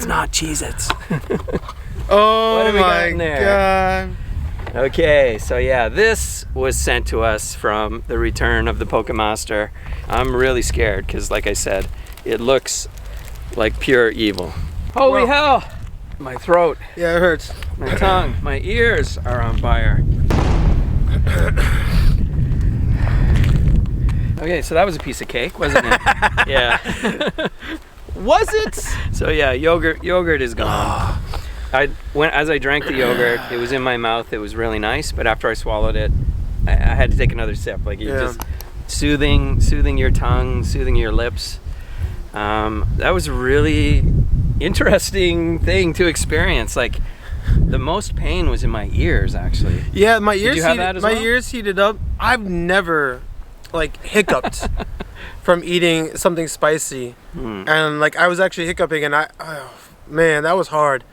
not Cheez-Its. Oh What have we got my in there? god. Okay, so yeah, this was sent to us from the return of the Pokemaster. I'm really scared because, like I said, it looks like pure evil. Holy Whoa. hell! My throat, Yeah, it hurts. my tongue, my ears are on fire. Okay, so that was a piece of cake, wasn't it? Yeah. Was it? So yeah, yogurt is gone. As I drank the yogurt, it was in my mouth. It was really nice, but after I swallowed it, I had to take another sip. Like you're just soothing your tongue, soothing your lips. That was a really interesting thing to experience. Like the most pain was in my ears, actually. Yeah, my ears. Did you have that as well? My ears heated up. I've never like hiccuped from eating something spicy, and like I was actually hiccuping, and man, that was hard.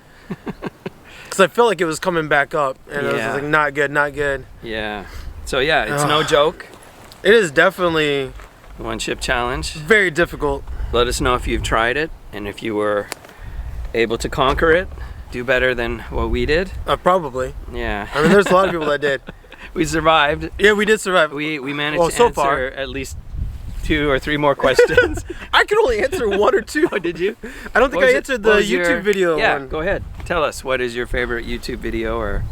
Because I felt like it was coming back up, and it was like not good, not good. Yeah. So yeah, it's no joke. It is definitely One chip challenge. very difficult. Let us know if you've tried it and if you were able to conquer it, do better than what we did. Probably. Yeah. I mean, there's a lot of people that did. We survived. Yeah, we did survive. We managed to so answer far. at least 2 or 3 more questions. I could only answer 1 or 2. Oh, did you? I don't think What I was answered what the was YouTube video Yeah, one. go ahead. Tell us, what is your favorite YouTube video or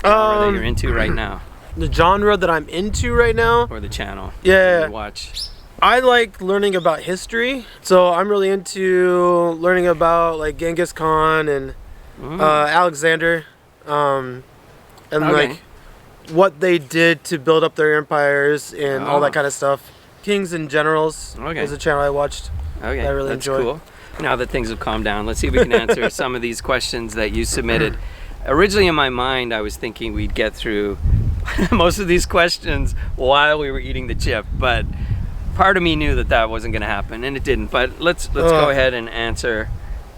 genre that you're into right now? The genre that I'm into right now? Or the channel Yeah. that you watch? I like learning about history. So I'm really into learning about like Genghis Khan and Alexander. And like what they did to build up their empires and all that kind of stuff. Kings and Generals is a channel I watched. Okay, that I really that's enjoy. cool. Now that things have calmed down, let's see if we can answer some of these questions that you submitted. Originally in my mind, I was thinking we'd get through most of these questions while we were eating the chip, but part of me knew that that wasn't going to happen, and it didn't. But let's go ahead and answer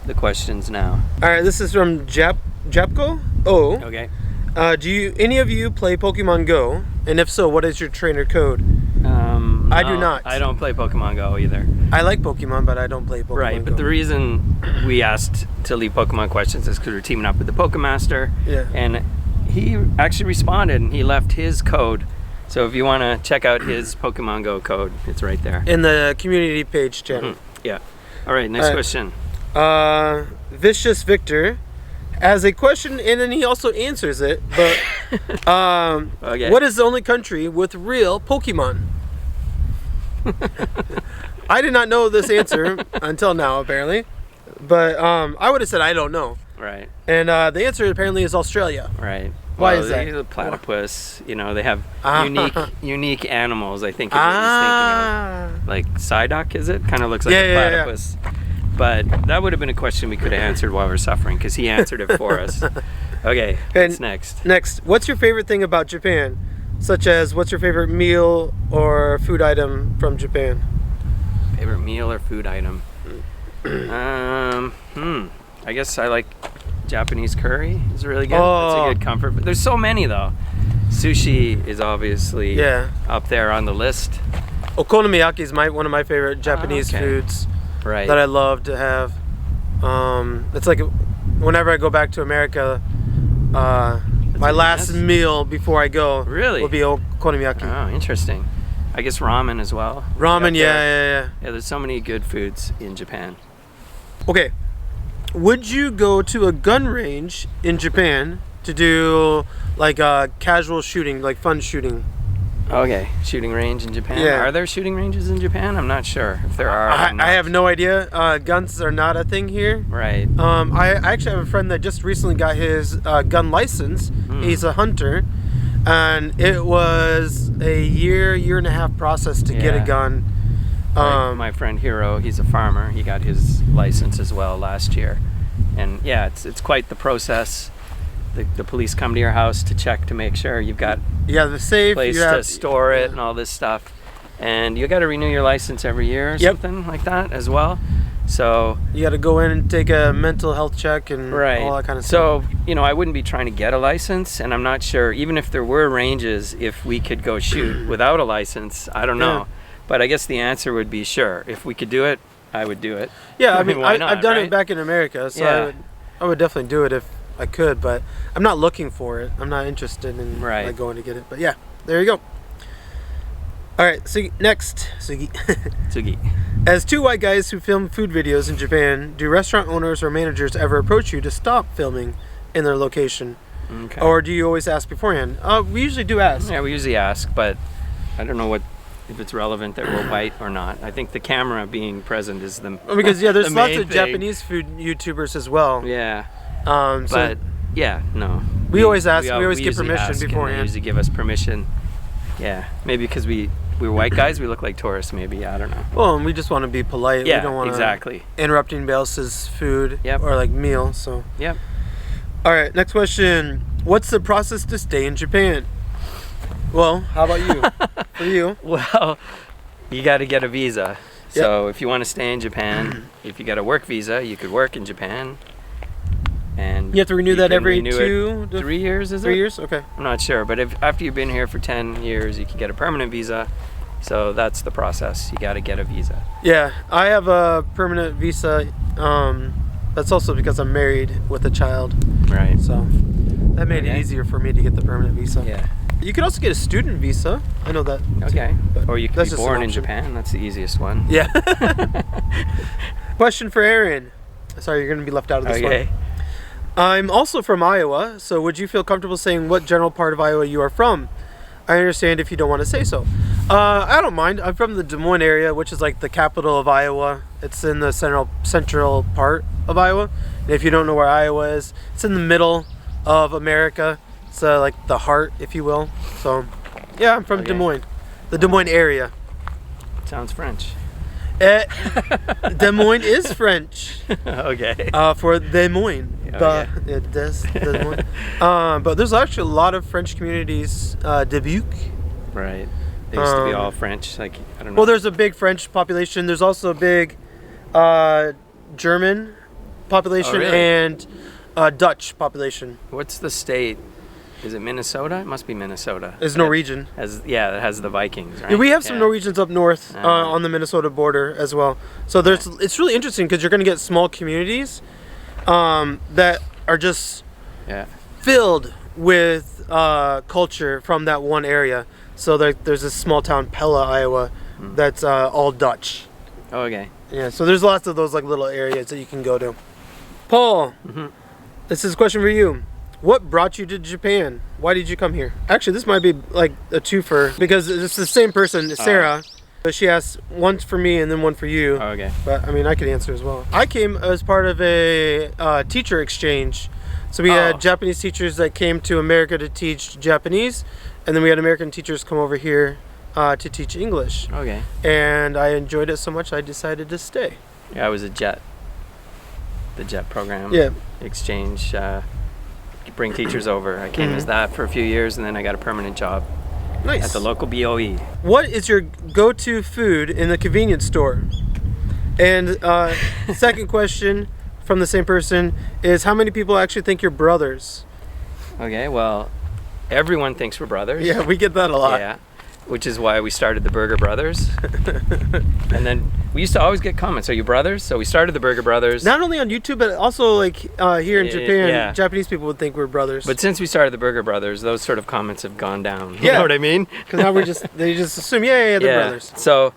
the questions now. All right, this is from Japko. Oh. Okay. Do any of you play Pokemon Go? And if so, what is your trainer code? I do not. I don't play Pokemon Go either. I like Pokemon, but I don't play Pokemon Right, Go. but the reason we asked to leave Pokemon questions is because we're teaming up with the Pokemaster. Yeah. And he actually responded and he left his code. So if you want to check out his Pokemon Go code, it's right there. In the community page channel. Yeah. All right, next question. Vicious Victor has a question, and then he also answers it. But what is the only country with real Pokemon? I did not know this answer until now, apparently. But I would have said I don't know. Right. And the answer apparently is Australia. Right. Why is that? The platypus, you know, they have unique animals, I think is what he's thinking of. Like Psyduck, is it? Kind of looks like a platypus. Yeah. But that would have been a question we could have answered while we're suffering, because he answered it for us. Okay, what's next? Next, what's your favorite thing about Japan? Such as, what's your favorite meal or food item from Japan? Favorite meal or food item? I guess I like Japanese curry. It's really good. It's a good comfort. But there's so many though. Sushi is obviously up there on the list. Okonomiyaki is one of my favorite Japanese foods. Right. That I love to have. It's like whenever I go back to America, my last meal before I go will be okonomiyaki. Oh, interesting. I guess ramen as well. Ramen, yeah. Yeah, there's so many good foods in Japan. Okay, would you go to a gun range in Japan to do like casual shooting, like fun shooting? Okay, shooting range in Japan. Yeah. Are there shooting ranges in Japan? I'm not sure if there are. I have no idea. Guns are not a thing here. Right. I actually have a friend that just recently got his gun license. He's a hunter, and it was a year and a half process to get a gun. My friend Hiro, he's a farmer. He got his license as well last year, and yeah, it's quite the process. The police come to your house to check to make sure you've got the safe place to store it and all this stuff, and you got to renew your license every year or something like that as well. So you got to go in and take a mental health check and all that kind of stuff. So you know, I wouldn't be trying to get a license, and I'm not sure even if there were ranges if we could go shoot without a license. I don't know, but I guess the answer would be sure. If we could do it, I would do it. Yeah, I mean, why not, I've done right? it back in America, so Yeah. I would definitely do it if I could, but I'm not looking for it. I'm not interested in Right. like going to get it. But yeah, there you go. All right, so next, Sugi. Tsugi. As two white guys who film food videos in Japan, do restaurant owners or managers ever approach you to stop filming in their location? Okay. Or do you always ask beforehand? We usually do ask. Yeah, we usually ask, but I don't know if it's relevant that we're white or not. I think the camera being present is the Because yeah, there's the lots main of thing. Japanese food YouTubers as well. Yeah, So but yeah, no. we always ask. We always get usually permission ask, and they beforehand. usually give us permission. Yeah, maybe because we're white guys, we look like tourists. Maybe, I don't know. Well, and we just want to be polite. Yeah, we don't want exactly. interrupt anybody else's food Yep. or like meal. So Yep. all right, next question. What's the process to stay in Japan? Well, how about you? For you? Well, you got to get a visa. So if you want to stay in Japan, if you got a work visa, you could work in Japan. And You have to renew that can every renew it 3 years, is it? 3 years? Okay. I'm not sure, but if after you've been here for 10 years, you can get a permanent visa. So that's the process. You got to get a visa. Yeah, I have a permanent visa. That's also because I'm married with a child. Right. So that made it Okay. easier for me to get the permanent visa. Yeah. You could also get a student visa. I know that. too, Okay. but Or you could that's be just an born in option. Japan. That's the easiest one. Yeah. Question for Aaron. Sorry, you're going to be left out of this one. Okay. I'm also from Iowa, so would you feel comfortable saying what general part of Iowa you are from? I understand if you don't want to say so. I don't mind. I'm from the Des Moines area, which is like the capital of Iowa. It's in the central part of Iowa. And if you don't know where Iowa is, it's in the middle of America. It's like the heart, if you will. So, yeah, I'm from Okay. Des Moines, the Des Moines area. Sounds French. Des Moines is French. Okay. For Des Moines. Oh, Yeah, Des Moines. But there's actually a lot of French communities. Dubuque. Right. They used to be all Um, French. Like, I don't know. Well, there's a big French population. There's also a big German population Oh, really? and Dutch population. What's the state? Is it Minnesota? It must be Minnesota. It's Norwegian. That has the Vikings, right? Yeah, we have some Norwegians up north Uh-huh. on the Minnesota border as well. So it's really interesting because you're going to get small communities that are just Yeah. filled with culture from that one area. So there's this small town, Pella, Iowa, that's all Dutch. Oh, okay. Yeah, so there's lots of those like little areas that you can go to. Paul, Mhm. this is a question for you. What brought you to Japan? Why did you come here? Actually, this might be like a twofer because it's the same person, Sarah. But she asked one for me and then one for you. Oh, okay. But I mean, I could answer as well. I came as part of a teacher exchange. So we had Japanese teachers that came to America to teach Japanese, and then we had American teachers come over here to teach English. Okay. And I enjoyed it so much, I decided to stay. Yeah, I was the JET program. Yeah. Exchange. Bring teachers over. I came as that for a few years, and then I got a permanent job Nice. at the local BOE. What is your go-to food in the convenience store? And second question from the same person is how many people actually think you're brothers? Okay, well, everyone thinks we're brothers. Yeah, we get that a lot. Yeah, which is why we started the Burger Brothers. And then we used to always get comments, are you brothers? So we started the Burger Brothers. Not only on YouTube, but also like here in Japan, yeah. Japanese people would think we're brothers. But since we started the Burger Brothers, those sort of comments have gone down. You Yeah. know what I mean? Because now they just assume, yeah, they're brothers. So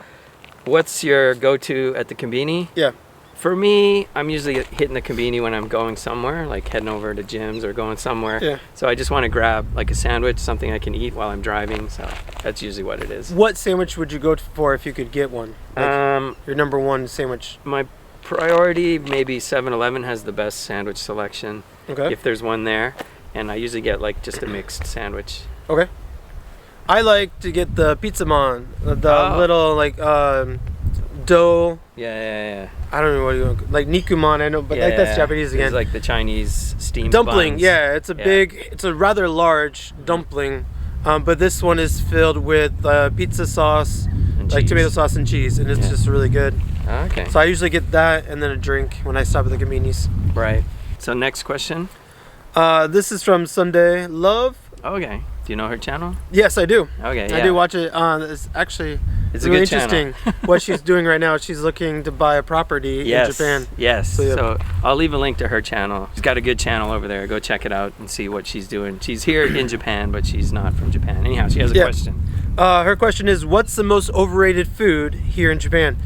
what's your go-to at the conveni? Yeah. For me, I'm usually hitting the conveni when I'm going somewhere, like heading over to gyms or going somewhere. Yeah. So I just want to grab like a sandwich, something I can eat while I'm driving. So that's usually what it is. What sandwich would you go for if you could get one? Like your number one sandwich. My priority, maybe 7-Eleven has the best sandwich selection. Okay. If there's one there. And I usually get like just a mixed sandwich. Okay. I like to get the pizza man, the little like dough. Yeah. I don't know what you want, like nikuman. I know, but like that's Japanese again. It's like the Chinese steamed Dumpling. buns. Yeah, it's a big, it's a rather large dumpling, but this one is filled with pizza sauce, And like cheese. tomato sauce and cheese, and it's Yeah. just really good. Okay. So I usually get that and then a drink when I stop at the convenience. Right. So next question. This is from Sunday Love. Okay. Do you know her channel? Yes, I do. Okay. I do watch it. It's actually It's a really good channel. interesting. What she's doing right now, she's looking to buy a property in Japan. Yes. So, yeah. So I'll leave a link to her channel. She's got a good channel over there. Go check it out and see what she's doing. She's here in Japan, but she's not from Japan. Anyhow, she has a question. Her question is, what's the most overrated food here in Japan?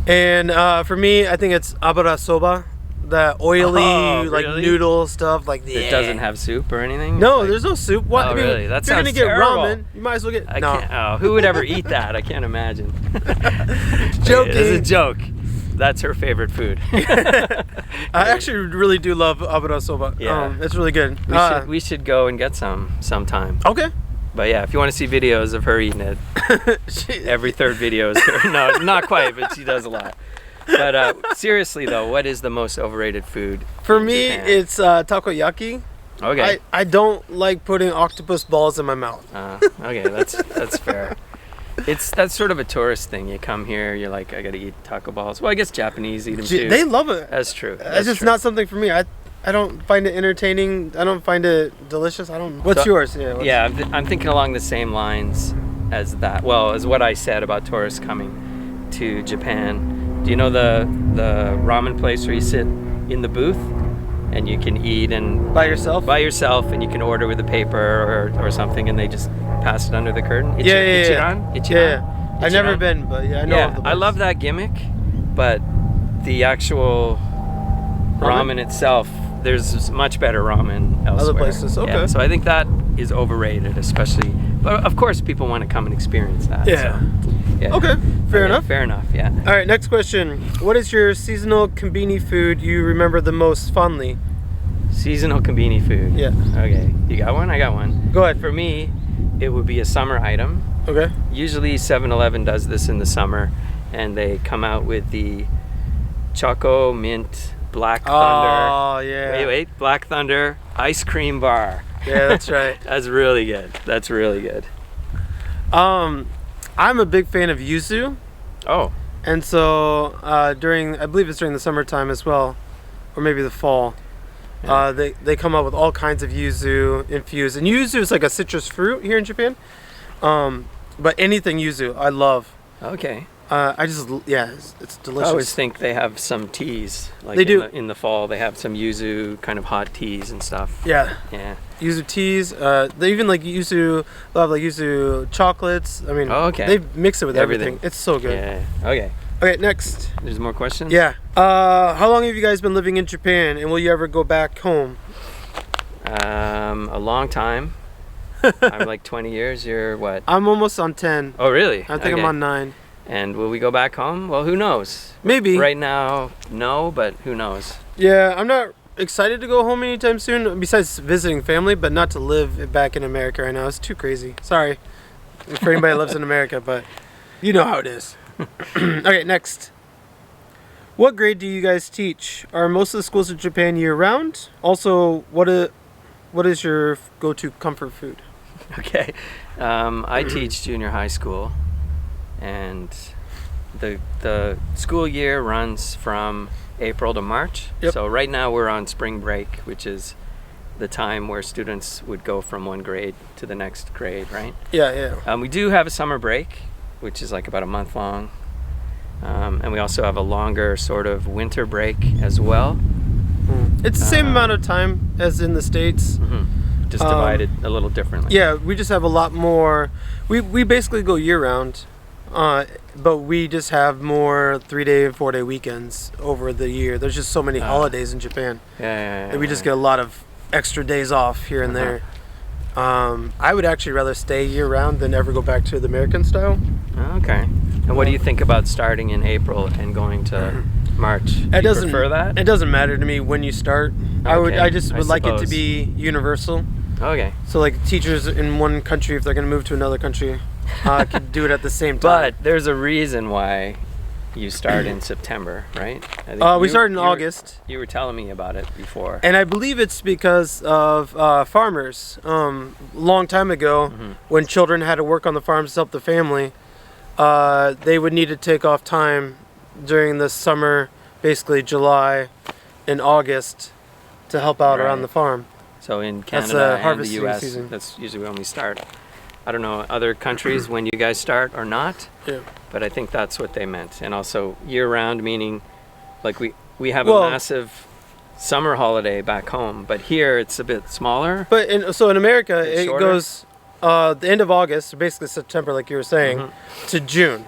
And for me, I think it's abara soba. That oily, like really? noodle stuff, like It doesn't have soup or anything? No, Like- there's no soup. What? Oh, I mean, really? That if you're gonna sounds get terrible. ramen, you might as well get. I no, can't. Oh, who would ever eat that? I can't imagine. Joking. It's a joke. That's her favorite food. I actually really do love abara soba. Yeah. It's really good. We should go and get some sometime. Okay. But yeah, if you want to see videos of her eating it, every third video is her. No, not quite, but she does a lot. But seriously though, what is the most overrated food? For in me, Japan? it's takoyaki. Okay. I don't like putting octopus balls in my mouth. Okay, that's fair. That's sort of a tourist thing. You come here, you're like, I gotta eat taco balls. Well, I guess Japanese eat them too. They love it. That's true. It's just not something for me. I don't find it entertaining. I don't find it delicious. I don't. What's yours? Yeah, I'm thinking along the same lines as that. Well, as what I said about tourists coming to Japan. Do you know the ramen place where you sit in the booth and you can eat and By yourself? By yourself, and you can order with a paper or something, and they just pass it under the curtain. Yeah. I've never been, but yeah, I know. Yeah, of the I place. love that gimmick, but the actual ramen itself, there's much better ramen elsewhere. Other places, okay. Yeah, so I think that is overrated, especially. But of course, people want to come and experience that. Yeah. So, yeah. Okay, fair enough. Fair enough. Yeah. All right, next question. What is your seasonal konbini food you remember the most fondly? Seasonal konbini food. Yeah. Okay. You got one? I got one. Go ahead. For me, it would be a summer item. Okay. Usually 7-Eleven does this in the summer, and they come out with the Choco Mint Black Thunder. Oh, yeah. Wait, Black Thunder ice cream bar. Yeah, that's right. That's really good. That's really good. I'm a big fan of yuzu. Oh. And so I believe it's during the summertime as well, or maybe the fall. Yeah. They come up with all kinds of yuzu infused, and yuzu is like a citrus fruit here in Japan. But anything yuzu, I love. Okay. It's delicious. I always think they have some teas. Like They do. In the fall, they have some yuzu kind of hot teas and stuff. Yeah. Yeah. Yuzu teas. They even like yuzu. They'll have like yuzu chocolates. I mean, Oh, okay. they mix it with everything. Everything. It's so good. Yeah. Okay. Okay, next. There's more questions? Yeah. How long have you guys been living in Japan, and will you ever go back home? A long time. I'm like 20 years. You're what? I'm almost on 10. Oh, really? I think I'm on 9. And will we go back home? Well, who knows? Maybe. Right now, no, but who knows? Yeah, I'm not excited to go home anytime soon, besides visiting family, but not to live back in America right now. It's too crazy. Sorry for anybody that lives in America, but you know how it is. Okay, next. What grade do you guys teach? Are most of the schools in Japan year-round? Also, what is your go-to comfort food? Okay. I teach junior high school, and the school year runs from April to March. Yep. So right now we're on spring break, which is the time where students would go from one grade to the next grade, right? Yeah. We do have a summer break, which is like about a month long. And we also have a longer sort of winter break as well. It's the same amount of time as in the States. Mm-hmm. Just divided a little differently. Yeah, we just have a lot more. We basically go year-round. But we just have more 3-day and 4-day weekends over the year. There's just so many holidays in Japan. Yeah. And we just get a lot of extra days off here and there. I would actually rather stay year-round than ever go back to the American style. Okay. And what do you think about starting in April and going to March? Do you prefer that? It doesn't matter to me when you start. Okay, I just would like it to suppose. be universal. Okay. So like teachers in one country, if they're going to move to another country, could do it at the same time. But there's a reason why you start in September, right? I think we started in August. You were telling me about it before. And I believe it's because of farmers. Long time ago, when children had to work on the farms to help the family, they would need to take off time during the summer, basically July and August, to help out around the farm. So in That's Canada and the harvesting U.S., season. that's usually when we start. I don't know other countries when you guys start or not. Yeah. But I think that's what they meant. And also year-round, meaning like we have a massive summer holiday back home, but here it's a bit smaller. But so in America, it shorter. goes the end of August, basically September, like you were saying, to June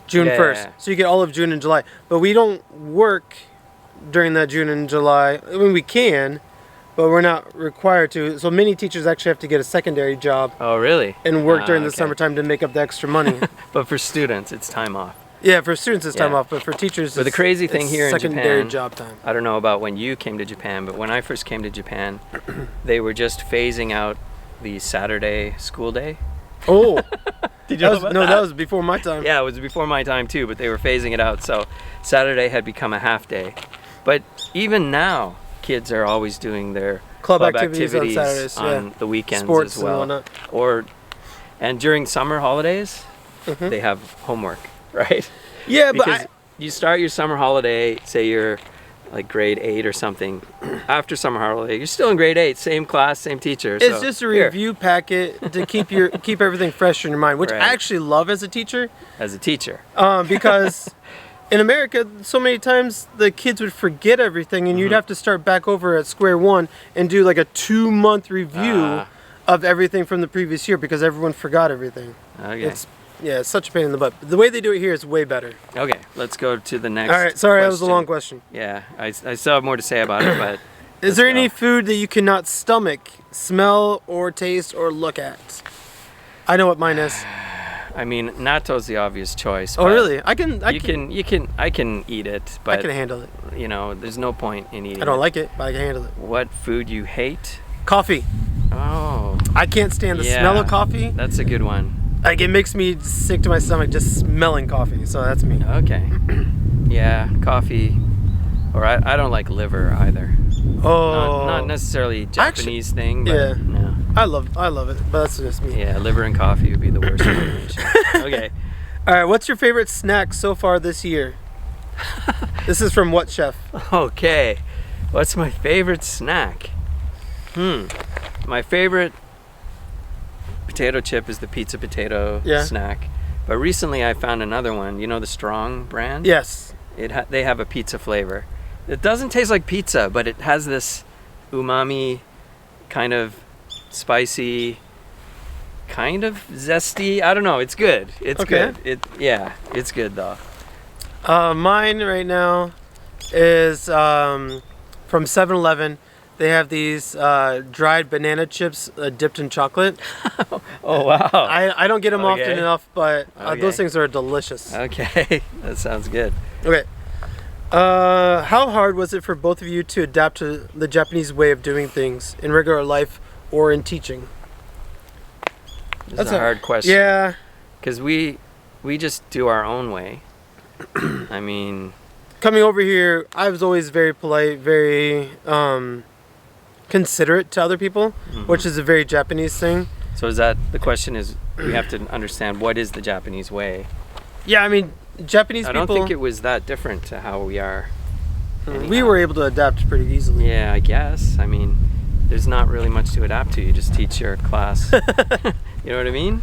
1st. So you get all of June and July. But we don't work during that June and July. I mean, we can, but we're not required to. So many teachers actually have to get a secondary job. Oh, really? And work during the summertime to make up the extra money. But for students, it's time off. Yeah, for students it's time off, but for teachers but the crazy thing here in secondary Japan, job time. I don't know about when you came to Japan, but when I first came to Japan, they were just phasing out the Saturday school day. Oh. Did you know about that? That was before my time. Yeah, it was before my time too, but they were phasing it out. So Saturday had become a half day. But even now, kids are always doing their club activities on Saturdays, on the weekends sports as well. And whatnot. And during summer holidays, they have homework, right? Yeah, because you start your summer holiday, say you're like grade 8 or something. After summer holiday, you're still in grade 8, same class, same teacher. It's just a review packet to keep everything fresh in your mind, which I actually love as a teacher. Because in America, so many times the kids would forget everything, and you'd have to start back over at square one and do like a 2-month review of everything from the previous year because everyone forgot everything. Okay. It's such a pain in the butt. The way they do it here is way better. Okay, let's go to the next. All right, sorry, question. that was a long question. Yeah, I still have more to say about it, but. Is there any food that you cannot stomach, smell, or taste, or look at? I know what mine is. I mean, natto's the obvious choice. Oh, really? I can eat it, but I can handle it. You know, there's no point in eating it. I don't like it, but I can handle it. What food you hate? Coffee. Oh. I can't stand the smell of coffee. That's a good one. Like, it makes me sick to my stomach just smelling coffee, so that's me. Okay. Yeah, coffee. Or I don't like liver either. Oh. Not necessarily Japanese thing, but no. I love it, but that's just me. Yeah, liver and coffee would be the worst combination. Okay. All right, what's your favorite snack so far this year? This is from What Chef? Okay. What's my favorite snack? My favorite potato chip is the pizza potato snack. But recently I found another one. You know the Strong brand? Yes. They have a pizza flavor. It doesn't taste like pizza, but it has this umami, kind of spicy, kind of zesty. I don't know. It's good. It's good. It's good though. Mine right now is from 7-Eleven. They have these dried banana chips dipped in chocolate. Oh, wow. I don't get them often enough, but those things are delicious. Okay, that sounds good. Okay. How hard was it for both of you to adapt to the Japanese way of doing things in regular life or in teaching? That's a hard question. Yeah. Because we just do our own way. I mean... Coming over here, I was always very polite, very considerate to other people, which is a very Japanese thing. So is that the question is we have to understand what is the Japanese way? Yeah, I mean, Japanese people... I don't think it was that different to how we are. We were able to adapt pretty easily. Yeah, I guess. I mean, there's not really much to adapt to. You just teach your class. You know what I mean?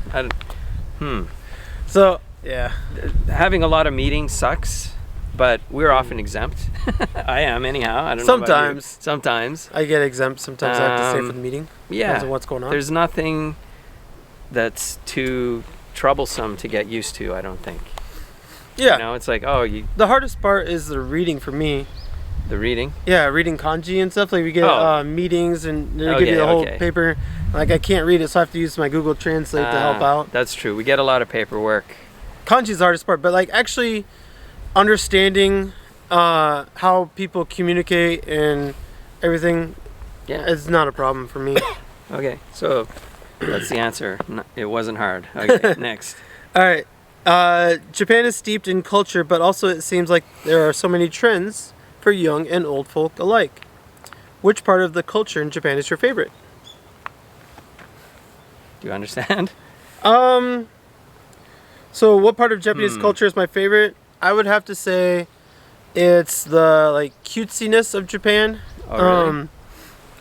So, yeah. Having a lot of meetings sucks, but we're often exempt. I am anyhow. I don't know Sometimes. about you. Sometimes. I get exempt. Sometimes I have to stay for the meeting. Yeah. Depends on what's going on. There's nothing that's too troublesome to get used to, I don't think. Yeah. You know, it's like, the hardest part is the reading for me. The reading? Yeah, reading kanji and stuff. Like, we get meetings and they give you the whole paper. Like, I can't read it, so I have to use my Google Translate to help out. That's true. We get a lot of paperwork. Kanji is the hardest part, but like actually understanding how people communicate and everything is not a problem for me. Okay, so that's the answer. It wasn't hard. Okay, next. All right. Japan is steeped in culture, but also it seems like there are so many trends for young and old folk alike. Which part of the culture in Japan is your favorite? Do you understand? So what part of Japanese culture is my favorite? I would have to say it's the like cutesiness of Japan. Oh, really?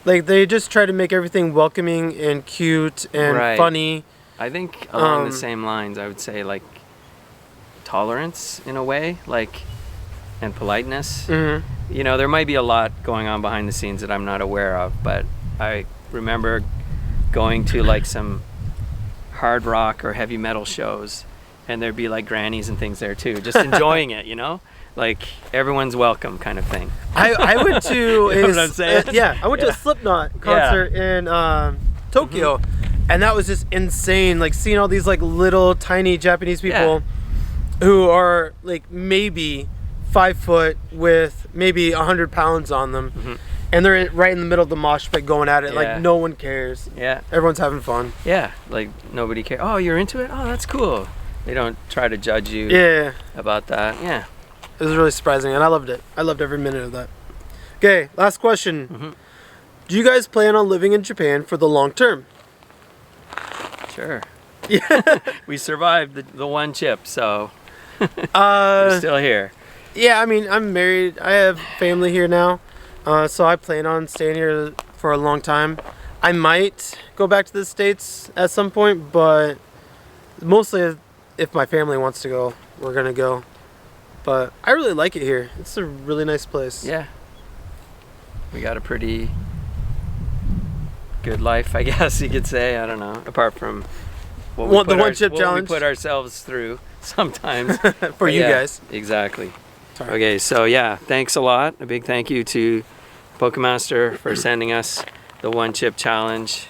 Like they just try to make everything welcoming and cute and funny. I think along the same lines, I would say like tolerance in a way, like, and politeness. You know, there might be a lot going on behind the scenes that I'm not aware of, but I remember going to like some hard rock or heavy metal shows, and there'd be like grannies and things there too, just enjoying it, you know, like everyone's welcome kind of thing. I went to You know what I'm saying? I went to a Slipknot concert in Tokyo, and that was just insane. Like seeing all these like little tiny Japanese people who are like maybe 5 foot with maybe 100 pounds on them, and they're right in the middle of the mosh pit going at it like no one cares. Everyone's having fun. Like nobody cares. Oh, you're into it? Oh, that's cool. They don't try to judge you about that. It was really surprising, and I loved it. I loved every minute of that. Okay, last question. Do you guys plan on living in Japan for the long term? Sure. We survived the one chip, so we're still here. Yeah, I mean, I'm married. I have family here now, so I plan on staying here for a long time. I might go back to the States at some point, but mostly if my family wants to go, we're going to go. But I really like it here. It's a really nice place. Yeah. We got a pretty good life, I guess you could say. I don't know. Apart from what the one chip challenge we put ourselves through sometimes. For you guys. Exactly. Sorry. Okay, so yeah, thanks a lot. A big thank you to Pokemaster for sending us the one chip challenge.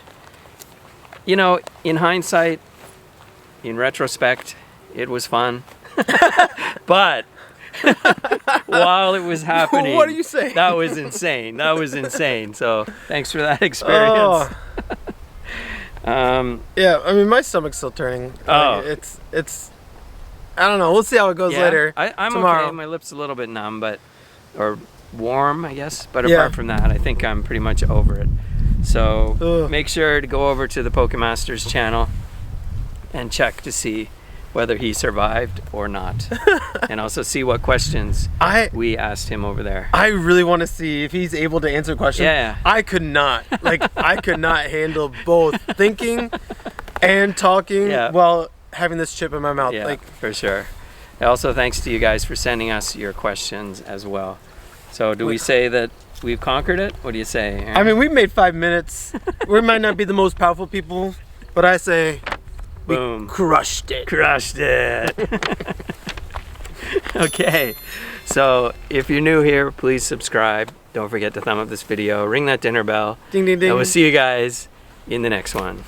You know, in hindsight, in retrospect, it was fun. But while it was happening, what are you saying? That was insane. That was insane. So thanks for that experience. Yeah, I mean, my stomach's still turning. It's I don't know. We'll see how it goes later. I'm tomorrow. okay. My lips a little bit numb, or warm, I guess. But apart from that, I think I'm pretty much over it. So make sure to go over to the Pokemaster's channel and check to see whether he survived or not, and also see what questions we asked him over there. I really want to see if he's able to answer questions. Yeah. I could not. I could not handle both thinking and talking while having this chip in my mouth. Yeah, for sure. Also, thanks to you guys for sending us your questions as well. So do we say that we've conquered it? What do you say, Aaron? I mean, we've made 5 minutes. We might not be the most powerful people, but I say... Boom. We crushed it. Crushed it. Okay. So if you're new here, please subscribe. Don't forget to thumb up this video. Ring that dinner bell. Ding, ding, ding. And we'll see you guys in the next one.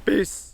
Peace.